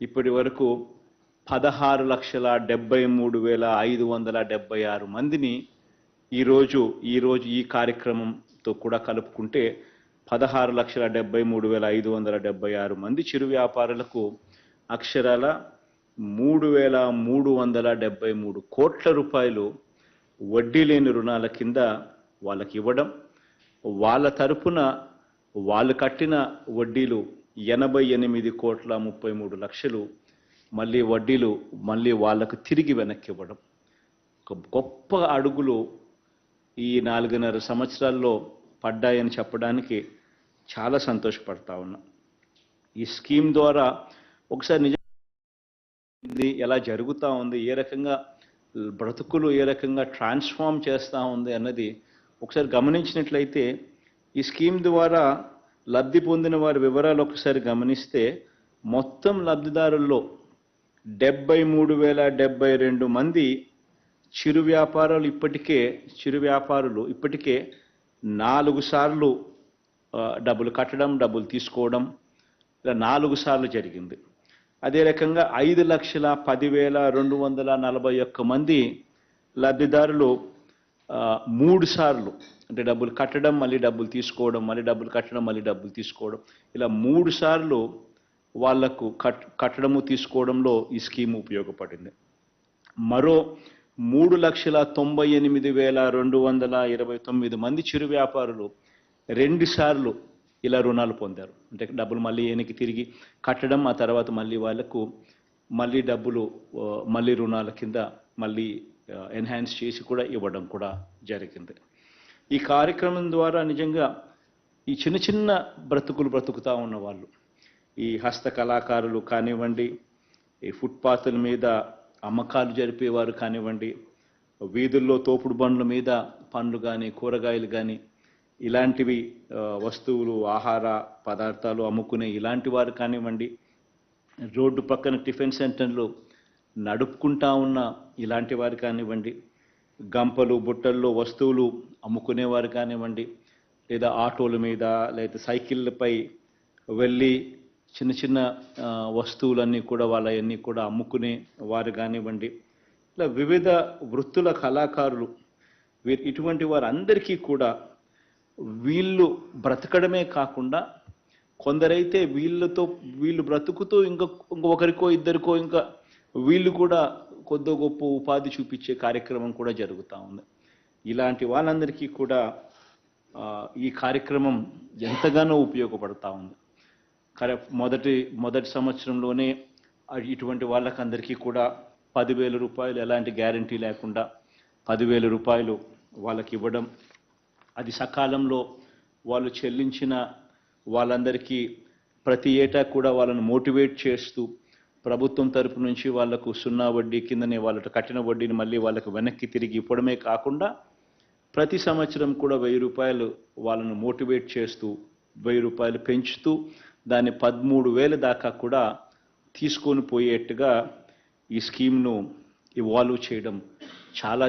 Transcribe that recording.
ఇప్పటి వరకు 16,73,576 మందిని ఈరోజు ఈ కార్యక్రమంతో కూడా కలుపుకుంటే 16,73,576 మంది చిరు వ్యాపారులకు అక్షరాల 3,373 కోట్ల రూపాయలు వడ్డీ లేని రుణాల కింద వాళ్ళకి ఇవ్వడం, వాళ్ళ తరపున వాళ్ళు కట్టిన వడ్డీలు 88,33,00,000 మళ్ళీ వడ్డీలు వాళ్ళకు తిరిగి వెనక్కి ఇవ్వడం. ఒక గొప్ప అడుగులు ఈ 4.5 సంవత్సరాల్లో పడ్డాయని చెప్పడానికి చాలా సంతోషపడతా ఉన్నా. ఈ స్కీమ్ ద్వారా ఒకసారి నిజంగా ఎలా జరుగుతూ ఉంది, ఏ రకంగా బ్రతుకులు ఏ రకంగా ట్రాన్స్ఫార్మ్ చేస్తూ ఉంది అన్నది ఒకసారి గమనించినట్లయితే, ఈ స్కీమ్ ద్వారా లబ్ధి పొందిన వారి వివరాలు ఒకసారి గమనిస్తే మొత్తం లబ్ధిదారుల్లో 73,072 మంది చిరు వ్యాపారులు ఇప్పటికే 4 సార్లు డబ్బులు కట్టడం, డబ్బులు తీసుకోవడం, ఇలా 4 సార్లు జరిగింది. అదే రకంగా 5,10,241 మంది లబ్ధిదారులు 3 సార్లు అంటే డబ్బులు కట్టడం, మళ్ళీ డబ్బులు తీసుకోవడం, మళ్ళీ డబ్బులు కట్టడం, మళ్ళీ డబ్బులు తీసుకోవడం, ఇలా 3 సార్లు వాళ్లకు కట్టడము తీసుకోవడంలో ఈ స్కీమ్ ఉపయోగపడింది. మరో 3,98,229 మంది చిరు వ్యాపారులు 2 సార్లు ఇలా రుణాలు పొందారు. అంటే డబ్బులు మళ్ళీ వెనక్కి తిరిగి కట్టడం, ఆ తర్వాత మళ్ళీ వాళ్ళకు మళ్ళీ డబ్బులు మళ్ళీ రుణాల కింద మళ్ళీ ఎన్హాన్స్ చేసి కూడా ఇవ్వడం కూడా జరిగింది. ఈ కార్యక్రమం ద్వారా నిజంగా ఈ చిన్న చిన్న బ్రతుకులు బ్రతుకుతూ ఉన్న వాళ్ళు, ఈ హస్త కళాకారులు కానివ్వండి, ఈ ఫుట్పాత్ల మీద అమ్మకాలు జరిపేవారు కానివ్వండి, వీధుల్లో తోపుడు బండ్ల మీద పండ్లు కానీ కూరగాయలు కానీ ఇలాంటివి వస్తువులు ఆహార పదార్థాలు అమ్ముకునే ఇలాంటి వారు కానివ్వండి, రోడ్డు పక్కన టిఫిన్ సెంటర్లు నడుపుకుంటా ఉన్న ఇలాంటి వారు కానివ్వండి, గంపలు బుట్టల్లో వస్తువులు అమ్ముకునేవారు కానివ్వండి, లేదా ఆటోల మీద లేదా సైకిళ్ళపై వెళ్ళి చిన్న చిన్న వస్తువులన్నీ కూడా వాళ్ళన్నీ కూడా అమ్ముకునే వారు కానివ్వండి, ఇలా వివిధ వృత్తుల కళాకారులు ఇటువంటి వారందరికీ కూడా వీళ్ళు బ్రతకడమే కాకుండా కొందరైతే వీళ్ళు బ్రతుకుతూ ఇంకొకరికో ఇద్దరికో ఇంకా వీళ్ళు కూడా కొద్దో గొప్ప ఉపాధి చూపించే కార్యక్రమం కూడా జరుగుతూ ఉంది. ఇలాంటి వాళ్ళందరికీ కూడా ఈ కార్యక్రమం ఎంతగానో ఉపయోగపడతా ఉంది. మొదటి సంవత్సరంలోనే ఇటువంటి వాళ్ళకందరికీ కూడా 10,000 రూపాయలు ఎలాంటి గ్యారంటీ లేకుండా 10,000 రూపాయలు వాళ్ళకి ఇవ్వడం, అది సకాలంలో వాళ్ళు చెల్లించిన వాళ్ళందరికీ ప్రతి ఏటా కూడా వాళ్ళను మోటివేట్ చేస్తూ ప్రభుత్వం తరపు నుంచి వాళ్లకు 0 వడ్డీ కిందనే వాళ్ళ కట్టిన వడ్డీని మళ్ళీ వాళ్ళకు వెనక్కి తిరిగి ఇవ్వడమే కాకుండా ప్రతి సంవత్సరం కూడా 1,000 రూపాయలు వాళ్ళను మోటివేట్ చేస్తూ 1,000 రూపాయలు పెంచుతూ దాన్ని 13,000 దాకా కూడా తీసుకొని పోయేట్టుగా ఈ స్కీమ్ను ఇవాల్వ్ చేయడం చాలా